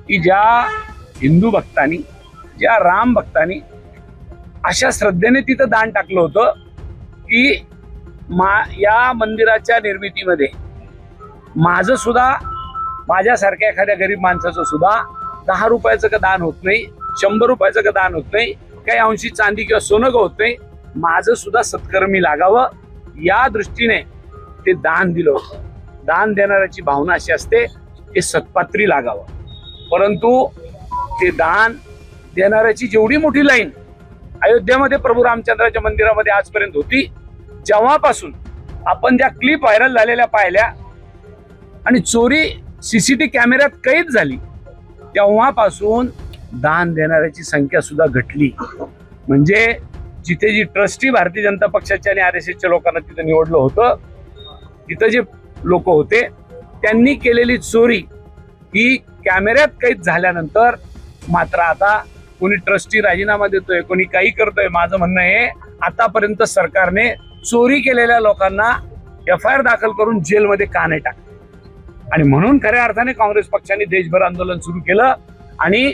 की ज्या हिंदू भक्तांनी, ज्या राम भक्तांनी अशा श्रद्धेने तिथं दान टाकलं होतं की या मंदिराच्या निर्मितीमध्ये माझं सुद्धा, माझ्यासारख्या एखाद्या गरीब माणसाचं सुद्धा 10 रुपयाचं का दान होत नाही, 100 रुपयाचं का दान होत नाही, काही अंशी चांदी किंवा सोनं का होत नाही, माझं सुद्धा सत्कर्मी लागावं या दृष्टीने ते दान दिलं होतं. दान देणाऱ्याची भावना अशी असते की सत्पात्री लागावं. परंतु ते दान देणाऱ्याची जेवढी मोठी लाईन अयोध्येमध्ये प्रभू रामचंद्राच्या मंदिरामध्ये आजपर्यंत होती, जेव्हापासून आपण त्या क्लिप व्हायरल झालेल्या पाहिल्या आणि चोरी सीसीटीव्ही कॅमेऱ्यात कैद झाली, तेव्हापासून दान देणाऱ्याची संख्या सुद्धा घटली. म्हणजे जिथे जी ट्रस्टी भारतीय जनता पक्षाच्या आणि RSSच्या लोकांना तिथं निवडलं होतं, तिथं जे लोक होते त्यांनी केलेली चोरी ही कॅमेऱ्यात कैद झाल्यानंतर मात्र आता कोणी ट्रस्टी राजीनामा देतोय, कोणी काही करतोय. माझं म्हणणं आहे, आतापर्यंत सरकारने चोरी केलेल्या लोकांना FIR दाखल करून जेलमध्ये का नाही टाकलं. आणि म्हणून खऱ्या अर्थाने काँग्रेस पक्षाने देशभर आंदोलन सुरू केलं आणि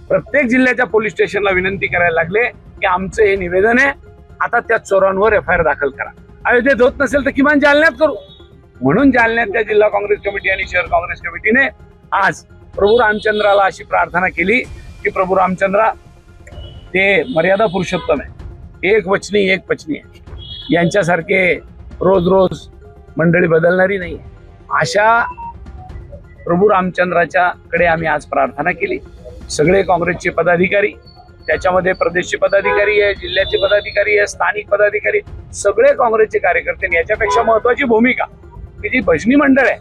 प्रत्येक जिल्ह्याच्या पोलीस स्टेशनला विनंती करायला लागले की आमचं हे निवेदन आहे, आता त्या चोरांवर FIR दाखल करा. अयोध्येत होत नसेल तर किमान जालन्यात करू. म्हणून जालन्यातल्या जिल्हा काँग्रेस कमिटी आणि शहर काँग्रेस कमिटीने आज प्रभू रामचंद्राला अशी प्रार्थना केली की प्रभू रामचंद्रा, ते मर्यादा पुरुषोत्तम आहे, एक वचनी एक पत्नी आहे, यांच्यासारखे रोज रोज मंडळी बदलणारी नाही. अशा प्रभू रामचंद्राच्या कडे आम्ही आज प्रार्थना केली. सगळे काँग्रेसचे पदाधिकारी, त्याच्यामध्ये प्रदेशचे पदाधिकारी आहे, जिल्ह्याचे पदाधिकारी आहे, स्थानिक पदाधिकारी, सगळे काँग्रेसचे कार्यकर्ते. याच्यापेक्षा महत्वाची भूमिका की जी भजनी मंडळ आहे,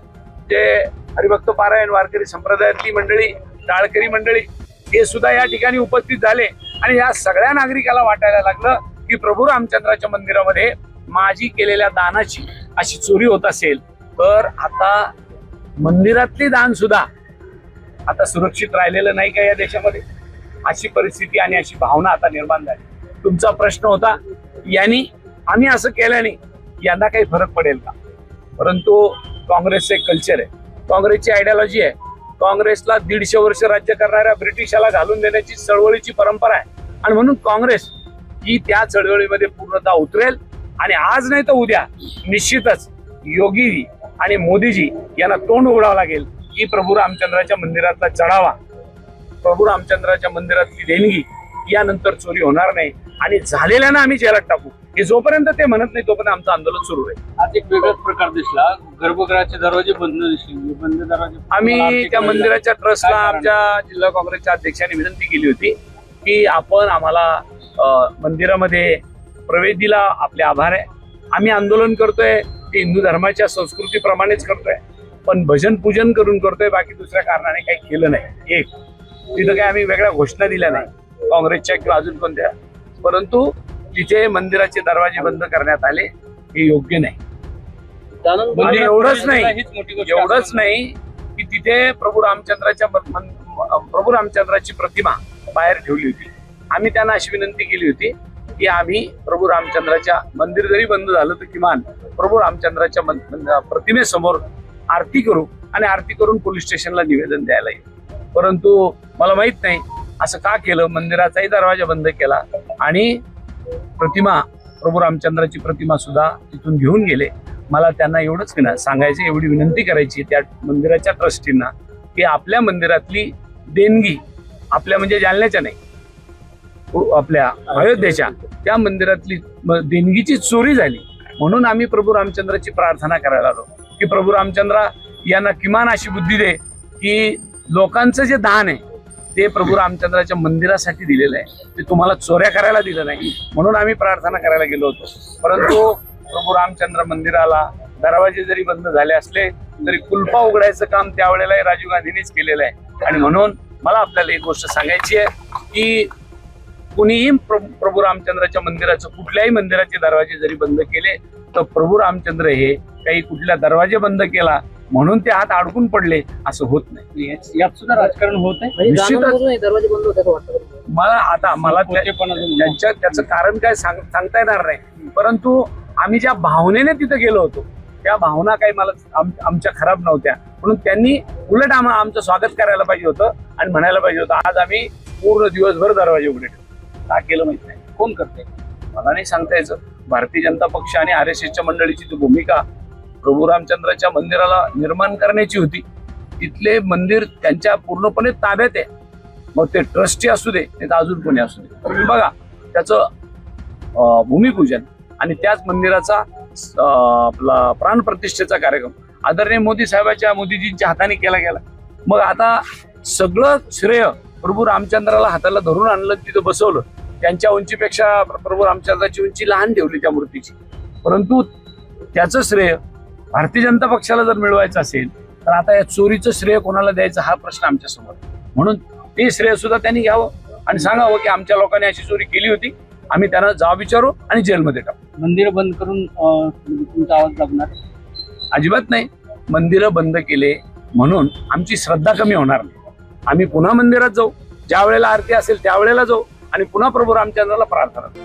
जे हरिभक्त पारायण वारकरी संप्रदायातली मंडळी, टाळकरी मंडळी, हे सुद्धा या ठिकाणी उपस्थित झाले आणि या सगळ्या नागरिकाला वाटायला लागलं की प्रभू रामचंद्राच्या मंदिरामध्ये माझी केलेल्या दानाची अशी चोरी होत असेल तर आता मंदिरातली दान सुद्धा आता सुरक्षित राहिलेलं नाही का या देशामध्ये. अशी परिस्थिती आणि अशी भावना आता निर्माण झाली. तुमचा प्रश्न होता यांनी, आम्ही असं केल्याने यांना काही फरक पडेल का. परंतु काँग्रेसचं एक कल्चर आहे, काँग्रेसची आयडियोलॉजी आहे. काँग्रेसला 150 वर्ष राज्य करणाऱ्या ब्रिटिशाला घालून देण्याची चळवळीची परंपरा आहे आणि म्हणून काँग्रेस ही त्या चळवळीमध्ये पूर्णतः उतरेल. आणि आज नाही तर उद्या निश्चितच योगी आणि मोदीजी यांना तोंड उघडावं लागेल की प्रभू रामचंद्राच्या मंदिरातला चढावा, प्रभू रामचंद्राच्या मंदिरातली देणगी यानंतर चोरी होणार नाही आणि झालेल्यांना आम्ही जेलात टाकू. हे जोपर्यंत ते म्हणत नाही तोपर्यंत आमचं आंदोलन सुरू आहे. आज एक वेगळाच प्रकार दिसला, गर्भगृहाचे दरवाजे बंद दिसले, बंद दरवाजे. आम्ही त्या मंदिराच्या ट्रस्टला आमच्या जिल्हा काँग्रेसच्या अध्यक्षांनी विनंती केली होती की आपण आम्हाला मंदिरामध्ये प्रवेश दिला, आपले आभार आहे. आम्ही आंदोलन करतोय ते हिंदू धर्माच्या संस्कृतीप्रमाणेच करतोय, पण भजन पूजन करून करतोय, बाकी दुसऱ्या कारणाने काही केलं नाही. एक तिथं काही आम्ही वेगळ्या घोषणा दिल्या नाही काँग्रेसच्या किंवा अजून कोणत्या, परंतु तिथे मंदिराचे दरवाजे बंद करण्यात आले हे योग्य नाही. म्हणजे एवढंच नाही की तिथे प्रभू रामचंद्राची प्रतिमा बाहेर ठेवली होती. आम्ही त्यांना अशी विनंती केली होती की आम्ही प्रभू रामचंद्राच्या मंदिर जरी बंद झालं तर किमान प्रभू रामचंद्राच्या प्रतिमेसमोर आरती करू आणि आरती करून पोलीस स्टेशनला निवेदन द्यायला येईल. परंतु मला माहित नाही असं का केलं. मंदिराचाही दरवाजा बंद केला आणि प्रतिमा, प्रभू रामचंद्राची प्रतिमा सुद्धा तिथून घेऊन गेले. मला त्यांना एवढंच सांगायचं, एवढी विनंती करायची त्या मंदिराच्या ट्रस्टींना की आपल्या मंदिरातली देणगी, आपल्या म्हणजे जालन्याच्या नाही, आपल्या अयोध्येच्या त्या मंदिरातली देणगीची चोरी झाली. म्हणून आम्ही प्रभू रामचंद्राची प्रार्थना करायला आलो की प्रभू रामचंद्रा यांना किमान अशी बुद्धी दे की लोकांचं जे दान आहे ते प्रभू रामचंद्राच्या मंदिरासाठी दिलेलं आहे, ते तुम्हाला चोऱ्या करायला दिलं नाही. म्हणून आम्ही प्रार्थना करायला गेलो होतो. परंतु प्रभू रामचंद्र मंदिराला दरवाजे जरी बंद झाले असले तरी कुलपा उघडायचं काम त्यावेळेला राजीव गांधींनीच केलेलं आहे. आणि म्हणून मला आपल्याला एक गोष्ट सांगायची आहे की कुणीही प्रभू रामचंद्राच्या मंदिराचं, कुठल्याही मंदिराचे दरवाजे जरी बंद केले तर प्रभू रामचंद्र हे काही कुठल्या दरवाजे बंद केला म्हणून ते हात अडकून पडले असं होत नाही. यात सुद्धा राजकारण होत आहे. दरवाजे बंद होते मला त्याचं कारण काय सांगता येणार नाही. परंतु आम्ही ज्या भावनेने तिथे गेलो होतो त्या भावना काही मला आमच्या खराब नव्हत्या. म्हणून त्यांनी उलट आमचं स्वागत करायला पाहिजे होतं आणि म्हणायला पाहिजे होतं आज आम्ही पूर्ण दिवसभर दरवाजे उघडे ठेवू. का केलं माहित नाही. कोण करते? मला नाही सांगता यायचं. भारतीय जनता पक्ष आणि RSSच्या मंडळीची ती भूमिका प्रभू रामचंद्राच्या मंदिराला निर्माण करण्याची होती. तिथले मंदिर त्यांच्या पूर्णपणे ताब्यात आहे. मग ते ट्रस्टी असू दे नाही तर अजून कोणी असू दे. तुम्ही बघा त्याचं भूमिपूजन आणि त्याच मंदिराचा आपला प्राणप्रतिष्ठेचा कार्यक्रम आदरणीय मोदीजींच्या हाताने केला गेला. मग आता सगळं श्रेय प्रभू रामचंद्राला हाताला धरून आणलं, तिथं बसवलं. त्यांच्या उंचीपेक्षा प्रभू रामचंद्राची उंची लहान ठेवली त्या मूर्तीची. परंतु त्याचं श्रेय भारतीय जनता पक्षाला जर मिळवायचं असेल तर आता या चोरीचं श्रेय कोणाला द्यायचं हा प्रश्न आमच्या समोर. म्हणून ते श्रेय सुद्धा त्यांनी घ्यावं आणि सांगावं की आमच्या लोकांनी अशी चोरी केली होती, आम्ही त्यांना जाब विचारू आणि जेलमध्ये टाकू. मंदिर बंद करून तुमचा आवाज दाबणार? अजिबात नाही. मंदिरं बंद केले म्हणून आमची श्रद्धा कमी होणार नाही. आम्ही पुन्हा मंदिरात जाऊ, ज्या वेळेला आरती असेल त्यावेळेला जाऊ आणि पुन्हा प्रभू रामचंद्राला प्रार्थना करू.